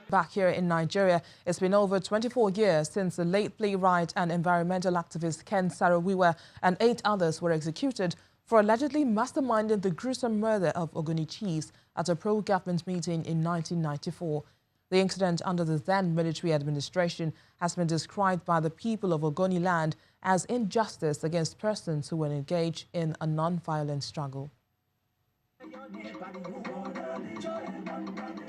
Back here in Nigeria, it's been over 24 years since the late playwright and environmental activist Ken Saro-Wiwa and 8 others were executed for allegedly masterminding the gruesome murder of Ogoni chiefs at a pro-government meeting in 1994. The incident under the then military administration has been described by the people of Ogoni land as injustice against persons who were engaged in a non-violent struggle.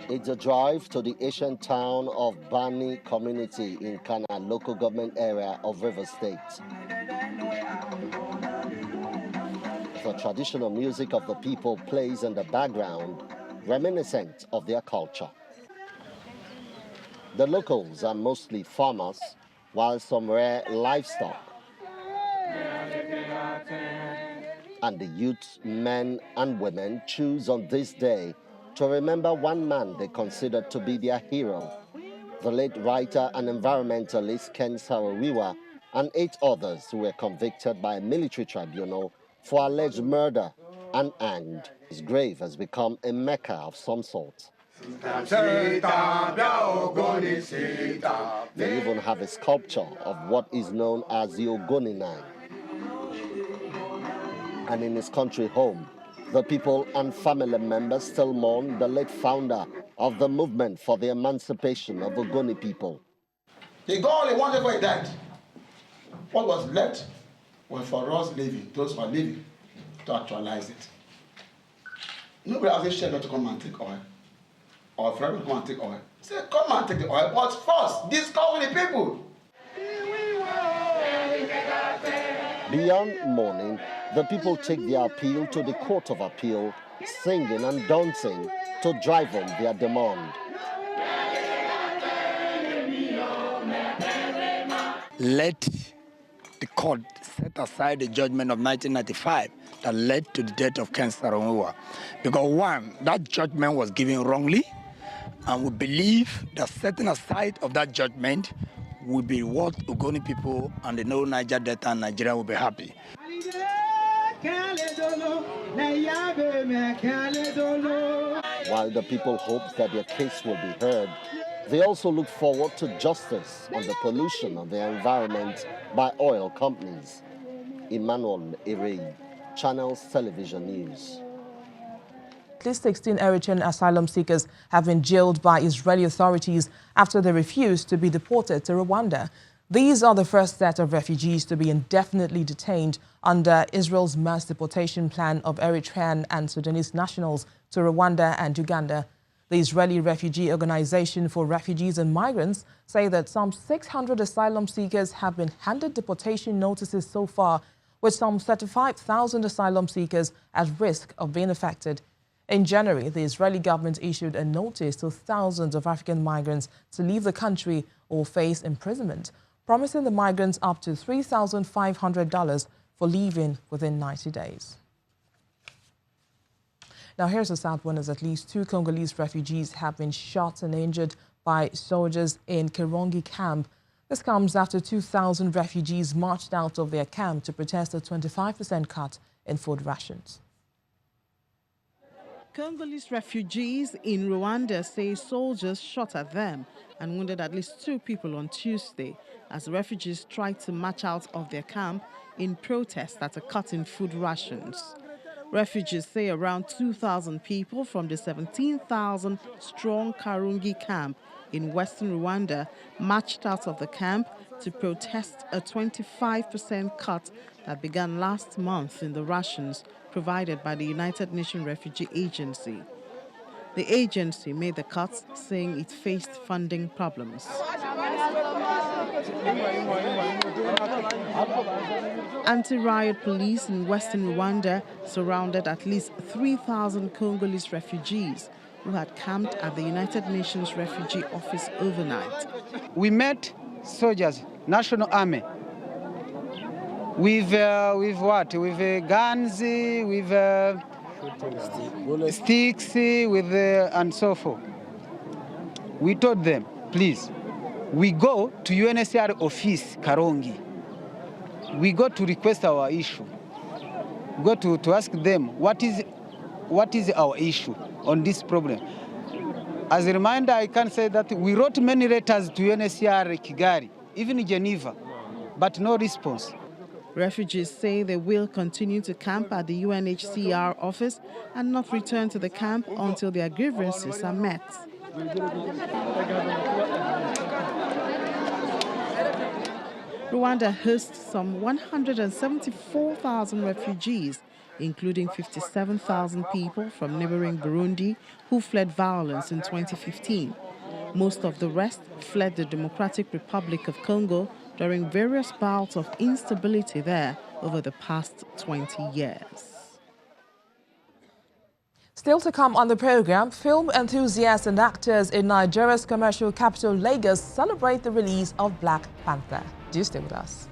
It's a drive to the ancient town of Bani community in Kana local government area of Rivers State. The traditional music of the people plays in the background, reminiscent of their culture. The locals are mostly farmers, while some rear livestock. And the youth, men and women choose on this day to remember one man they considered to be their hero, the late writer and environmentalist Ken Saro-Wiwa, and 8 others who were convicted by a military tribunal for alleged murder and hanged. His grave has become a mecca of some sort. They even have a sculpture of what is known as the Ogoni. And in his country home, the people and family members still mourn the late founder of the movement for the emancipation of Ogoni people. He got only one day before he died. What was left was for us living, those who are living, to actualize it. Nobody asked the shepherd to come and take oil, or a friend to come and take oil. He said, come and take the oil, but first, discover the people. Beyond mourning, the people take their appeal to the Court of Appeal, singing and dancing to drive home their demand. Let the court set aside the judgment of 1995 that led to the death of Ken Saro-Wiwa. Because one, that judgment was given wrongly, and we believe that setting aside of that judgment will be what Ogoni people and the whole Niger Delta and Nigeria will be happy. While the people hope that their case will be heard, they also look forward to justice on the pollution of their environment by oil companies. Emmanuel Ere, Channels Television News. At least 16 Eritrean asylum seekers have been jailed by Israeli authorities after they refused to be deported to Rwanda. These are the first set of refugees to be indefinitely detained under Israel's mass deportation plan of Eritrean and Sudanese nationals to Rwanda and Uganda. The Israeli Refugee Organization for Refugees and Migrants say that some 600 asylum seekers have been handed deportation notices so far, with some 35,000 asylum seekers at risk of being affected. In January, the Israeli government issued a notice to thousands of African migrants to leave the country or face imprisonment, promising the migrants up to $3,500 for leaving within 90 days. Now, here's a sad one, as at least 2 Congolese refugees have been shot and injured by soldiers in Kirongi camp. This comes after 2,000 refugees marched out of their camp to protest a 25% cut in food rations. Congolese refugees in Rwanda say soldiers shot at them and wounded at least 2 people on Tuesday as the refugees tried to march out of their camp in protest at a cut in food rations. Refugees say around 2,000 people from the 17,000-strong Karungi camp in western Rwanda marched out of the camp to protest a 25% cut that began last month in the rations provided by the United Nations Refugee Agency. The agency made the cuts, saying it faced funding problems. Anti-riot police in western Rwanda surrounded at least 3,000 Congolese refugees who had camped at the United Nations Refugee Office overnight. We met soldiers, National Army, with what? With guns, with sticks, with and so forth. We told them, please, we go to UNHCR office, Karongi. We go to request our issue. We go to ask them what is our issue on this problem. As a reminder, I can say that we wrote many letters to UNHCR Kigali, even Geneva, but no response. Refugees say they will continue to camp at the UNHCR office and not return to the camp until their grievances are met. Rwanda hosts some 174,000 refugees, including 57,000 people from neighboring Burundi who fled violence in 2015. Most of the rest fled the Democratic Republic of Congo during various bouts of instability there over the past 20 years. Still to come on the program, film enthusiasts and actors in Nigeria's commercial capital, Lagos, celebrate the release of Black Panther. Do stay with us.